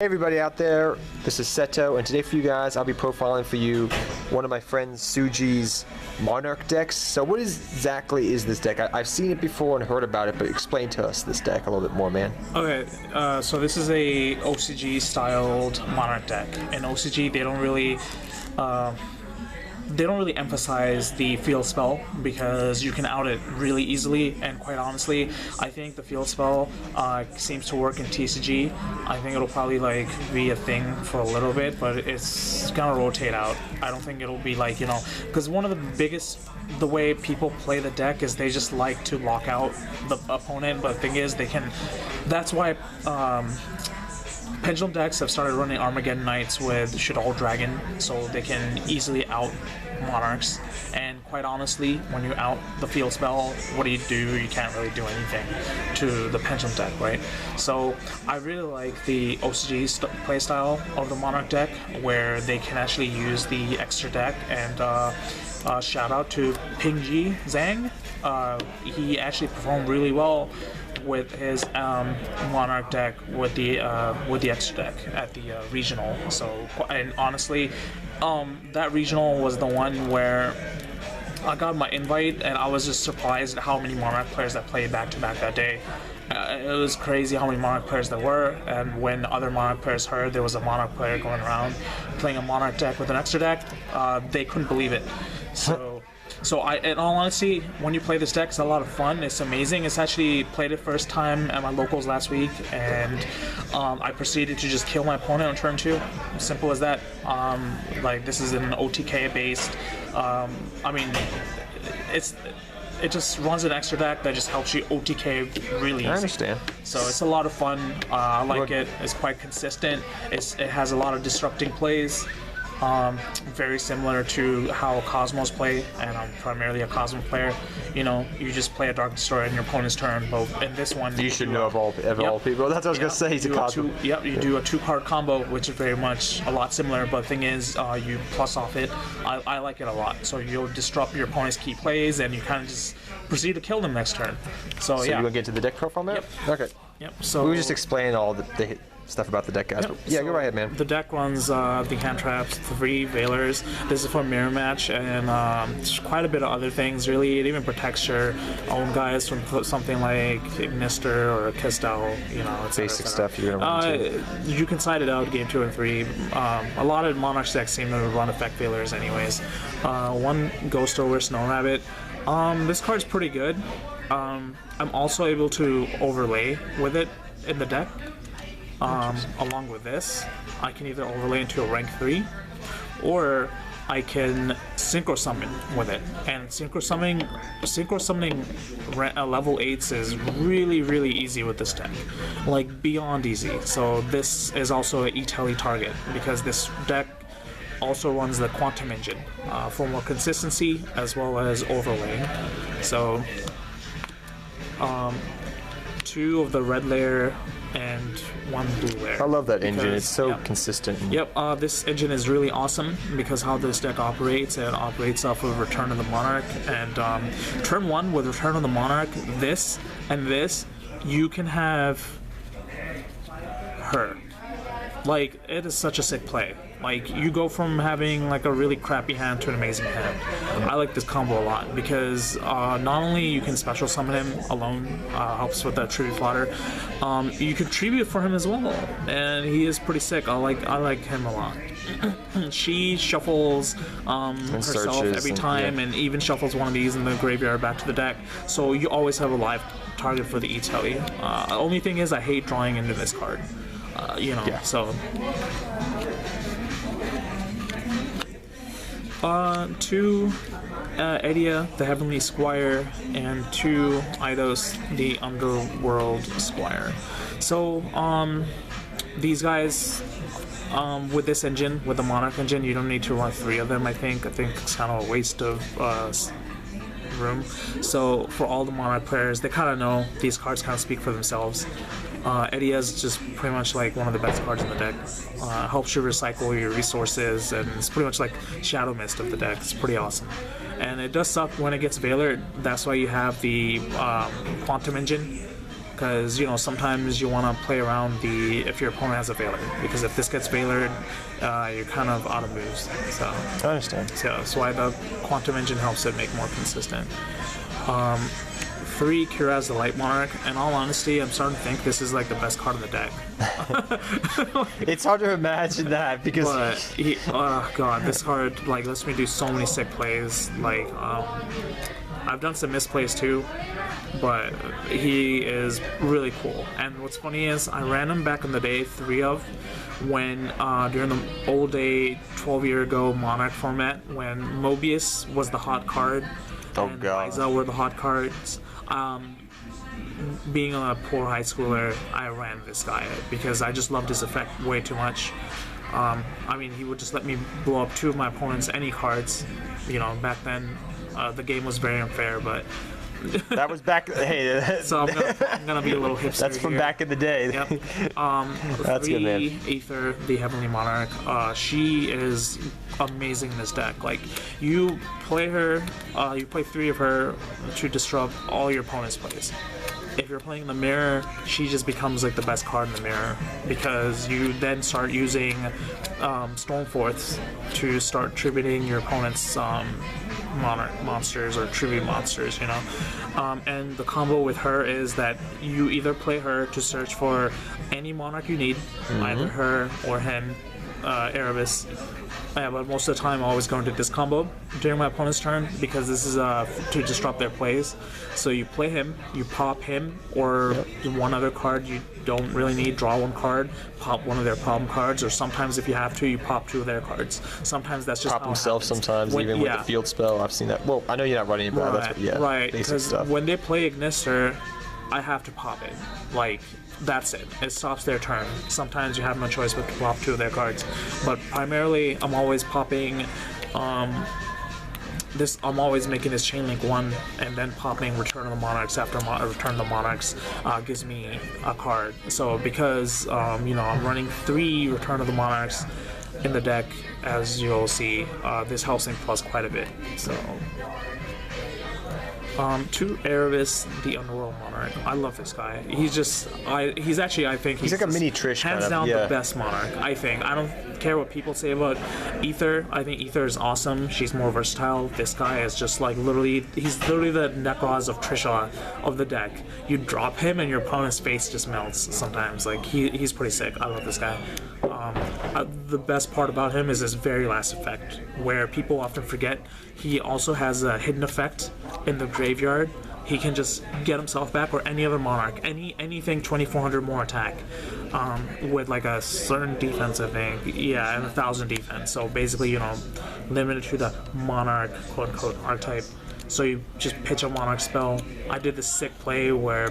Hey everybody out there, this is Seto, and today for you guys I'll be profiling for you one of my friends Suji's Monarch decks. So what exactly is this deck? I've seen it before and heard about it, but explain to us this deck a little bit more, man. Okay, so this is a OCG styled Monarch deck. In OCG they don't really emphasize the field spell because you can out it really easily, and quite honestly I think the field spell seems to work in TCG. I think it'll probably like be a thing for a little bit, but it's gonna rotate out. I don't think it'll be like, you know, because one of the way people play the deck is they just like to lock out the opponent, but the thing is that's why Pendulum decks have started running Armageddon Knights with Shaddoll Dragon, so they can easily out Monarchs. And quite honestly, when you out the field spell, what do? You can't really do anything to the Pendulum deck, right? So I really like the OCG playstyle of the Monarch deck, where they can actually use the extra deck. And shout out to Ping Ji Zhang. He actually performed really well with his Monarch deck with the extra deck at the regional. So, and honestly, that regional was the one where I got my invite, and I was just surprised at how many Monarch players that played back to back that day. It was crazy how many Monarch players there were, and when other Monarch players heard there was a Monarch player going around playing a Monarch deck with an extra deck, they couldn't believe it. So in all honesty, when you play this deck, it's a lot of fun. It's amazing. It's actually played it first time at my locals last week, and I proceeded to just kill my opponent on turn 2. Simple as that. Like, this is an OTK based. I mean, it just runs an extra deck that just helps you OTK really easy. I understand. So it's a lot of fun. I like it. It's quite consistent. It has a lot of disrupting plays. Very similar to how Cosmos play, and I'm primarily a Cosmo player. You know, you just play a Dark Destroyer in your opponent's turn, but in this one you should know of all people. That's what I was gonna say. He's a Cosmo. You do a 2-card combo, which is very much a lot similar, but the thing is, you plus off it. I like it a lot. So you'll disrupt your opponent's key plays, and you kind of just proceed to kill them next turn. So yeah. You want to get to the deck profile now? Yep. Okay. Yep. So we were just explaining all the stuff about the deck, guys. Yep. Yeah, so go right ahead, man. The deck runs the hand traps, 3 Veilers. This is for mirror match, and quite a bit of other things. Really, it even protects your own guys from something like Ignister or Kistel. You know, it's basic stuff you're gonna run into. You can side it out game 2 and 3. A lot of Monarch decks seem to run effect Veilers, anyways. 1 Ghost over Snow Rabbit. This card's pretty good. I'm also able to overlay with it in the deck. Along with this, I can either overlay into a rank 3, or I can synchro summon with it. And synchro summoning level 8s is really easy with this deck, like beyond easy. So this is also an E-Tele target, because this deck also runs the Quantum Engine for more consistency as well as overlaying. So 2 of the red layer and 1 blue layer. I love that engine. It's so consistent. Yep. This engine is really awesome because how this deck operates. It operates off of Return of the Monarch, and turn 1 with Return of the Monarch, this and this, you can have her. Like, it is such a sick play. Like, you go from having like a really crappy hand to an amazing hand. I like this combo a lot because not only you can special summon him alone, helps with that tribute fodder. You can tribute for him as well, and he is pretty sick. I like him a lot. She shuffles herself every time, and even shuffles one of these in the graveyard back to the deck. So you always have a live target for the E-Tele. Only thing is, I hate drawing into this card. You know, so. 2 Edia, the Heavenly Squire, and 2 Eidos, the Underworld Squire. So, these guys, with this engine, with the Monarch engine, you don't need to run 3 of them, I think. It's kind of a waste of room. So, for all the Monarch players, they kind of know these cards kind of speak for themselves. Edia is just pretty much like one of the best cards in the deck. Helps you recycle your resources, and it's pretty much like Shadow Mist of the deck. It's pretty awesome. And it does suck when it gets Veiler. That's why you have the Quantum Engine. because sometimes you want to play around if your opponent has a Veiler, because if this gets Veilered, you're kind of out of moves. So I understand. so that's why the Quantum Engine helps it make more consistent. 3, Curaz the Light Monarch. In all honesty, I'm starting to think this is like the best card in the deck. It's hard to imagine that because. But oh god, this card like lets me do so many sick plays. Like I've done some misplays too, but he is really cool. And what's funny is I ran him back in the day, 3 of, when during the old day 12-year ago Monarch format, when Mobius was the hot card. Oh and god. Liza were the hot cards. Being a poor high schooler, I ran this guy because I just loved his effect way too much. I mean, he would just let me blow up 2 of my opponent's any cards. Back then, the game was very unfair, but That was back. Hey, so I'm gonna be a little hipster. that's from here. back in the day. Yep. That's good, man. Aether, the Heavenly Monarch. She is amazing in this deck. Like, you play her, you play 3 of her to disrupt all your opponent's plays. If you're playing the mirror, she just becomes like the best card in the mirror, because you then start using Stormforths to start tributing your opponent's Monarch monsters or tribute monsters, and the combo with her is that you either play her to search for any Monarch you need, either her or him, Erebus. But most of the time I always go into this combo during my opponent's turn, because this is to disrupt their plays. So you play him, you pop him, or one other card you don't really need, draw 1 card, pop one of their problem cards, or sometimes if you have to, you pop 2 of their cards. Sometimes that's just Pop how it himself happens. sometimes, even with the field spell. I've seen that. Well, I know you're not running it, but that's Right, basic because stuff. when they play Ignister, I have to pop it. Like, that's it. It stops their turn. Sometimes you have no choice but to pop 2 of their cards. But primarily, I'm always popping I'm always making this Chain Link 1 and then popping Return of the Monarchs after Return of the Monarchs gives me a card. So because, I'm running 3 Return of the Monarchs in the deck, as you'll see, this helps me plus quite a bit. So 2, Erebus, the Underworld Monarch. I love this guy. He's actually, I think He's like a mini Trish kind hands of, down yeah. the best Monarch. I think. I don't care what people say about Aether. I think Aether is awesome. She's more versatile. This guy is just like he's literally the Necroz of Trisha of the deck. You drop him and your opponent's face just melts sometimes. Like, he's pretty sick. I love this guy. The best part about him is his very last effect, where people often forget he also has a hidden effect in the graveyard. He can just get himself back, or any other Monarch, anything 2400 more attack, with like a certain defense, I think, and 1000 defense. So basically, limited to the Monarch quote unquote archetype. So you just pitch a Monarch spell. I did this sick play where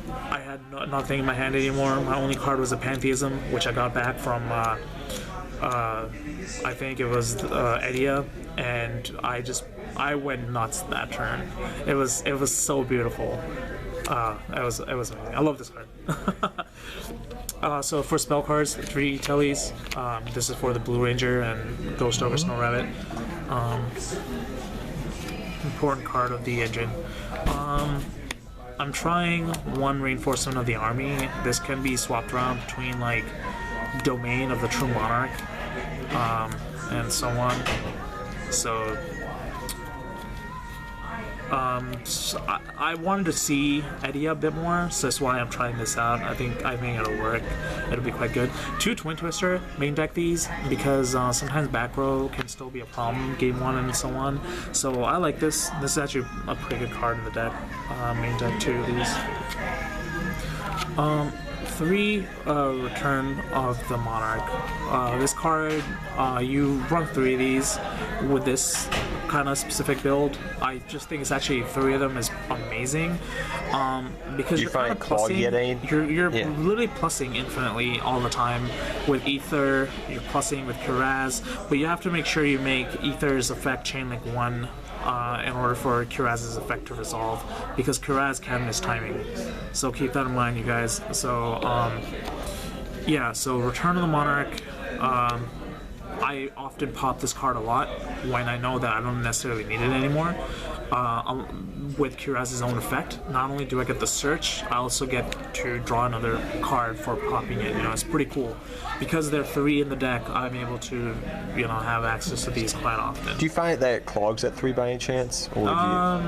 I had nothing in my hand anymore. My only card was a Pantheism, which I got back from I think it was Edia, and I went nuts that turn. It was so beautiful. It was amazing. I love this card. So for spell cards, 3 Tellys. This is for the Blue Ranger and Ghost over Snow Rabbit. Important card of the engine. I'm trying 1 Reinforcement of the Army. This can be swapped around between like Domain of the True Monarch, and so on. So I wanted to see Edia a bit more, so that's why I'm trying this out. I think it'll work. It'll be quite good. 2 Twin Twister, main deck these, because sometimes back row can still be a problem, game 1 and so on. So I like this. This is actually a pretty good card in the deck. Main deck 2 of these. 3 Return of the Monarch. This card, you run 3 of these with this kind of specific build. I just think it's actually 3 of them is amazing, because you're kind of plussing. You're literally plussing infinitely all the time with Aether. You're plussing with Curaz, but you have to make sure you make Aether's effect Chain Link 1. In order for Curaz's effect to resolve, because Curaz can miss timing. So keep that in mind, you guys. So, so Return of the Monarch. I often pop this card a lot when I know that I don't necessarily need it anymore. with Curaz's own effect. Not only do I get the search, I also get to draw another card for popping it. It's pretty cool. Because there are 3 in the deck, I'm able to, have access to these quite often. Do you find that it clogs at 3 by any chance? Or I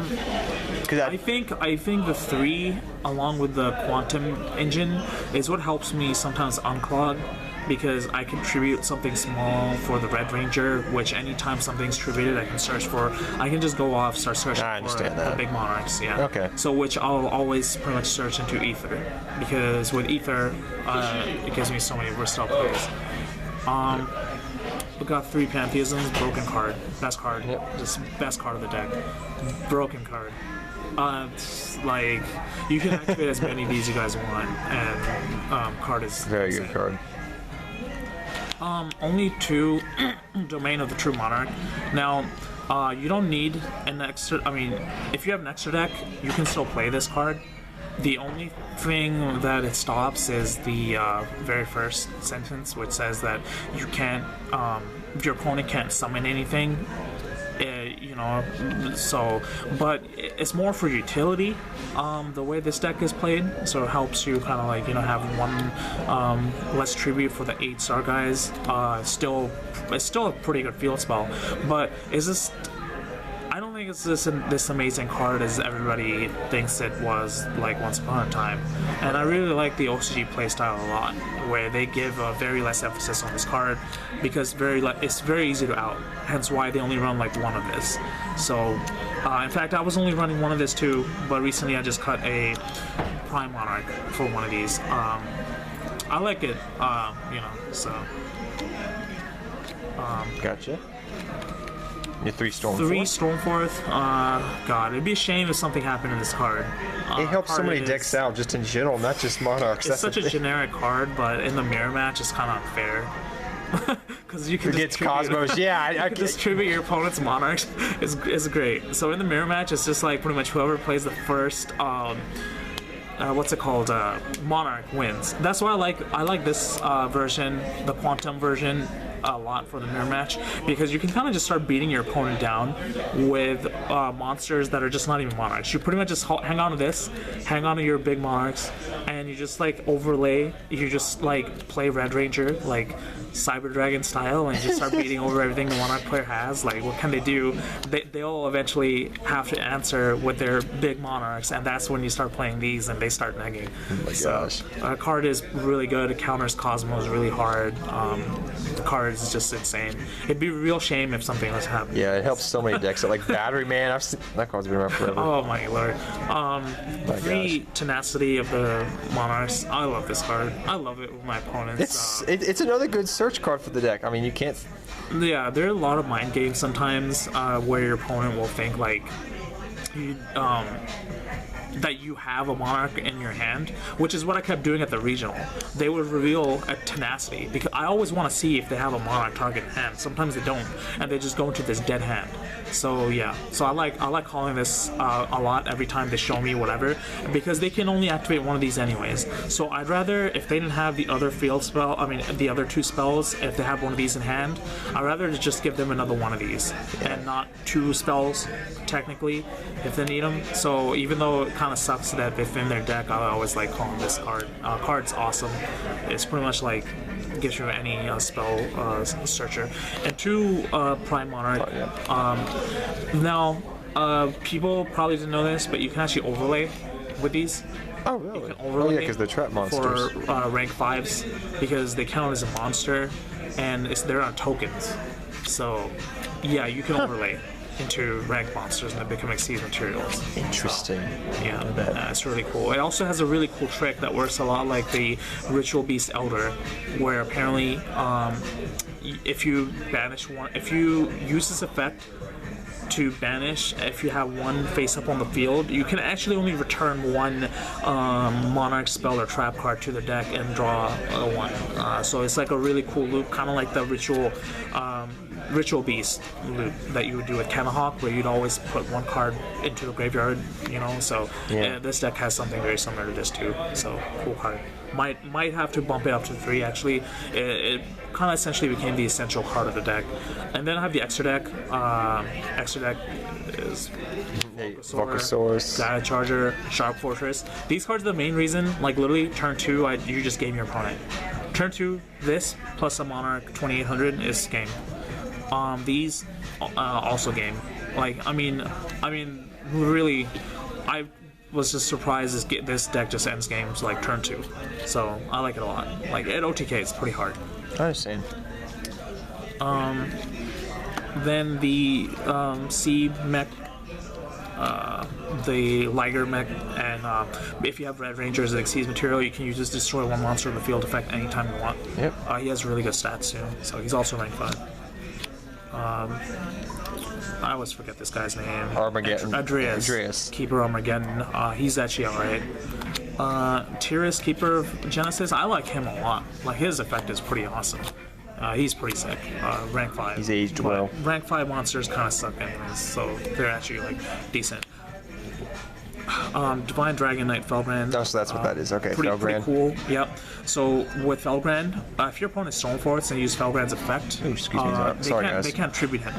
think the 3, along with the quantum engine, is what helps me sometimes unclog. Because I contribute something small for the Red Ranger, which anytime something's tributed, I can search for. I can just go off, start searching for the big monarchs. Yeah. Okay. So which I'll always pretty much search into Ether, because with Ether, it gives me so many versatile plays. We got 3 Pantheisms, Broken card, best card, just best card of the deck, Broken card. It's like you can activate as many of these you guys want, and card is very insane. good card. Only 2 Domain of the True Monarch. Now, you don't need an extra. I mean, if you have an extra deck, you can still play this card. The only thing that it stops is the very first sentence, which says that you can't, your opponent can't summon anything. But it's more for utility, the way this deck is played, so it helps you kind of like, have 1 less tribute for the 8-star guys. It's still a pretty good field spell, but I don't think it's this amazing card as everybody thinks it was like once upon a time. And I really like the OCG playstyle a lot, where they give a very less emphasis on this card because it's very easy to out. Hence why they only run like 1 of this. So, in fact, I was only running 1 of this too, but recently I just cut a Prime Monarch for 1 of these. I like it, so. Gotcha. Your 3 Stormforth? 3 Stormforth. God, it'd be a shame if something happened in this card. It helps so many decks out, just in general, not just Monarchs. It's such a generic card, but in the mirror match, it's kind of unfair. Because you can Cosmos, yeah. I can distribute your opponent's Monarchs. It's great. So in the mirror match, it's just like pretty much whoever plays the first, what's it called? Monarch wins. That's why I like this version, the Quantum version, a lot for the mirror match, because you can kind of just start beating your opponent down with monsters that are just not even monarchs. You pretty much just hang on to this, hang on to your big monarchs, and you just like overlay, you just like play Red Ranger like Cyber Dragon style, and just start beating over everything the monarch player has. Like, what can they do? They'll eventually have to answer with their big monarchs, and that's when you start playing these and they start negging. Oh my gosh. Card is really good. It counters Cosmos really hard. The card is just insane. It'd be a real shame if something was happening. Yeah, it helps so many decks. Like Battery Man, I've seen that card's been around forever. Oh my lord. The tenacity of the Monarchs. I love this card. I love it with my opponents. It's another good search card for the deck. I mean, you can't. Yeah, there are a lot of mind games sometimes where your opponent will think like that you have a Monarch in your hand, which is what I kept doing at the regional. They would reveal a tenacity, because I always want to see if they have a Monarch target in hand. Sometimes they don't, and they just go into this dead hand. So yeah, so I like calling this a lot every time they show me whatever, because they can only activate 1 of these anyways. So I'd rather, if they didn't have the other field spell, the other 2 spells, if they have 1 of these in hand, I'd rather just give them another 1 of these, and not 2 spells technically if they need them. So even though it kind of sucks that they thin their deck, I always like calling this card. Card's awesome. It's pretty much like gives you any spell searcher, and 2 Prime Monarch. Now, people probably didn't know this, but you can actually overlay with these. Oh really? You can overlay because they're trap monsters for rank 5s, because they count as a monster, and they're on tokens. So yeah, you can overlay into rank monsters and they become exceed materials. Interesting. So, yeah, it's really cool. It also has a really cool trick that works a lot like the Ritual Beast Elder, where apparently if you banish 1, if you use this effect to banish, if you have 1 face up on the field, you can actually only return 1 Monarch spell or trap card to the deck and draw 1. So it's like a really cool loop, kind of like the Ritual Ritual Beast loop that you would do with Kenahawk, where you'd always put one card into the graveyard, you know. So this deck has something very similar to this too. So cool card. Might have to bump it up to 3 actually. It kind of essentially became the essential card of the deck. And then I have the extra deck. Extra deck is Vulcasaurus, Data Charger, Sharp Fortress. These cards are the main reason. Like literally, turn 2, you just game your opponent. Turn 2, this plus a Monarch 2800 is game. These also game. Like I mean, really, I was just surprised this deck just ends games like turn 2. So I like it a lot. Like at OTK, it's pretty hard. I understand. Then the C mech, the Liger mech, and if you have Red Rangers that exceeds material, you can use this to destroy one monster in the field effect anytime you want. Yep. He has really good stats too, so he's also rank 5. I always forget this guy's name. Armageddon. Andreas. Keeper Armageddon. He's actually alright. Tyrus, Keeper of Genesis. I like him a lot. Like his effect is pretty awesome. He's pretty sick. Rank 5. He's aged well. Rank 5 monsters kind of suck anyways, so they're actually like decent. Divine Dragon Knight Felbrand. Oh, so that's what that is. Okay, pretty Felbrand. Cool. Yep. So with Felbrand, if your opponent is Stormforth and you use Felbrand's effect, Ooh, excuse me. Sorry, guys. They can't tribute him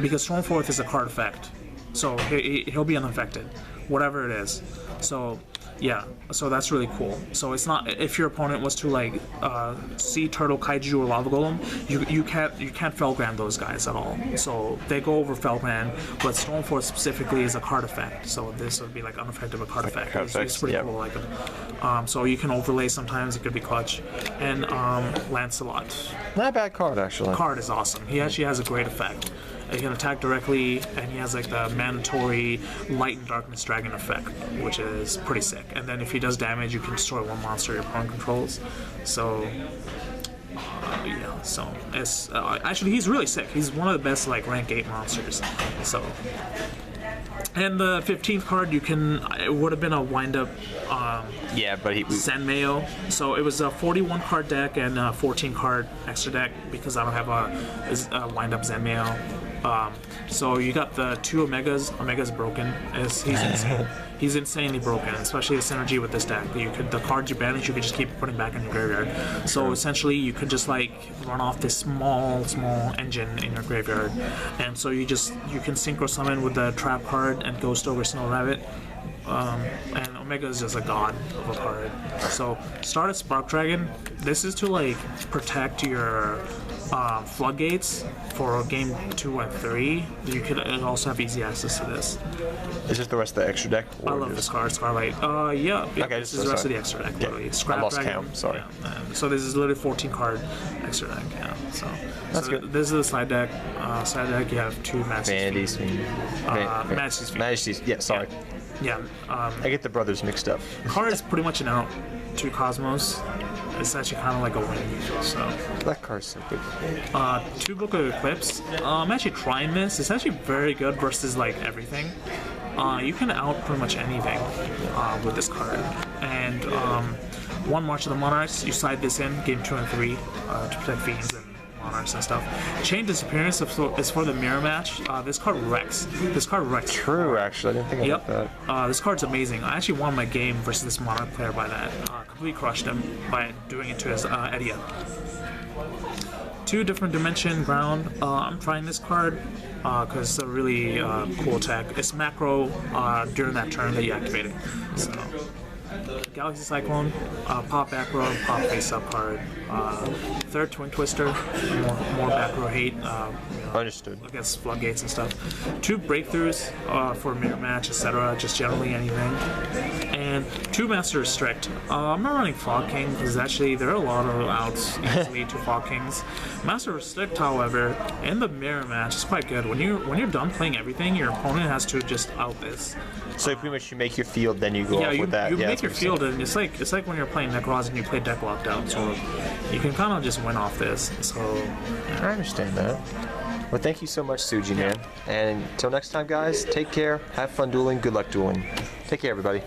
because Stormforth is a card effect, so he'll be unaffected, whatever it is. So yeah, so that's really cool. So it's not if your opponent was to like Sea Turtle, Kaiju, or Lava Golem, you can't Felbrand those guys at all. So they go over Felbrand, but Stormforth specifically is a card effect. So this would be like unaffected but card effect. It's pretty cool, like them. So you can overlay sometimes. It could be clutch. And Lancelot. Not a bad card actually. Card is awesome. He actually has a great effect. He can attack directly, and he has like the mandatory Light and Darkness Dragon effect, which is pretty sick. And then if he does damage, you can destroy one monster your opponent controls. So yeah, so it's actually he's really sick. He's one of the best like rank 8 monsters. So. And the 15th card, it would have been a wind-up yeah, but Zenmayo. So it was a 41 card deck and a 14 card extra deck because I don't have a wind-up Zenmayo. So you got the 2 Omegas. Omega's broken. He's insane. He's insanely broken, especially the synergy with this deck. The cards you banish, you could just keep putting back in your graveyard. So essentially, you could just like run off this small engine in your graveyard, and so you can synchro summon with the trap card and Ghost Ogre Snow Rabbit. And Omega is just a god of a card. So start a Spark Dragon. This is to like protect your floodgates for game 2 and 3. You could also have easy access to this. Is this the rest of the extra deck? I love this card, Scarlight. Yeah. Okay, this is the rest of the extra deck. Literally. Yeah. Scrap I lost Dragon. count. Sorry. Yeah. So this is literally 14 card extra deck. Yeah. So that's good. This is the side deck. Side deck, you have 2 Majesty's Fiend. Majesty's Fiend. Majesty's. Yeah. Sorry. Yeah. I get the brothers mixed up. Card is pretty much an out. 2 Cosmos. It's actually kind of like a win. So that card's so good. 2 Book of Eclipse. I'm actually trying this. It's actually very good versus like everything. You can out pretty much anything with this card. And 1 March of the Monarchs. You slide this in game 2 and 3 to protect Fiends and Monarchs and stuff. Chain Disappearance is for the mirror match. This card wrecks. True, actually. I didn't think about that. This card's amazing. I actually won my game versus this Monarch player by that. Completely crushed him by doing it to his Edia. 2 different dimension ground. I'm trying this card because it's a really cool attack. It's macro during that turn that you activate it. So. Galaxy Cyclone, pop back row, pop face up card. 3rd Twin Twister, more back row hate. Understood. Against floodgates and stuff. 2 breakthroughs for mirror match, etc. Just generally anything. And 2 Master Restrict. I'm not running Fog King because actually there are a lot of outs easily to Fog Kings. Master Restrict, however, in the mirror match is quite good. When you're done playing everything, your opponent has to just out this. So pretty much you make your field, then you go off with that. You make your field, and it's like when you're playing Necroz and you play deck locked out. So you can kind of just win off this. So yeah. I understand that. Well, thank you so much, Suji, man. And until next time, guys, take care. Have fun dueling. Good luck dueling. Take care, everybody.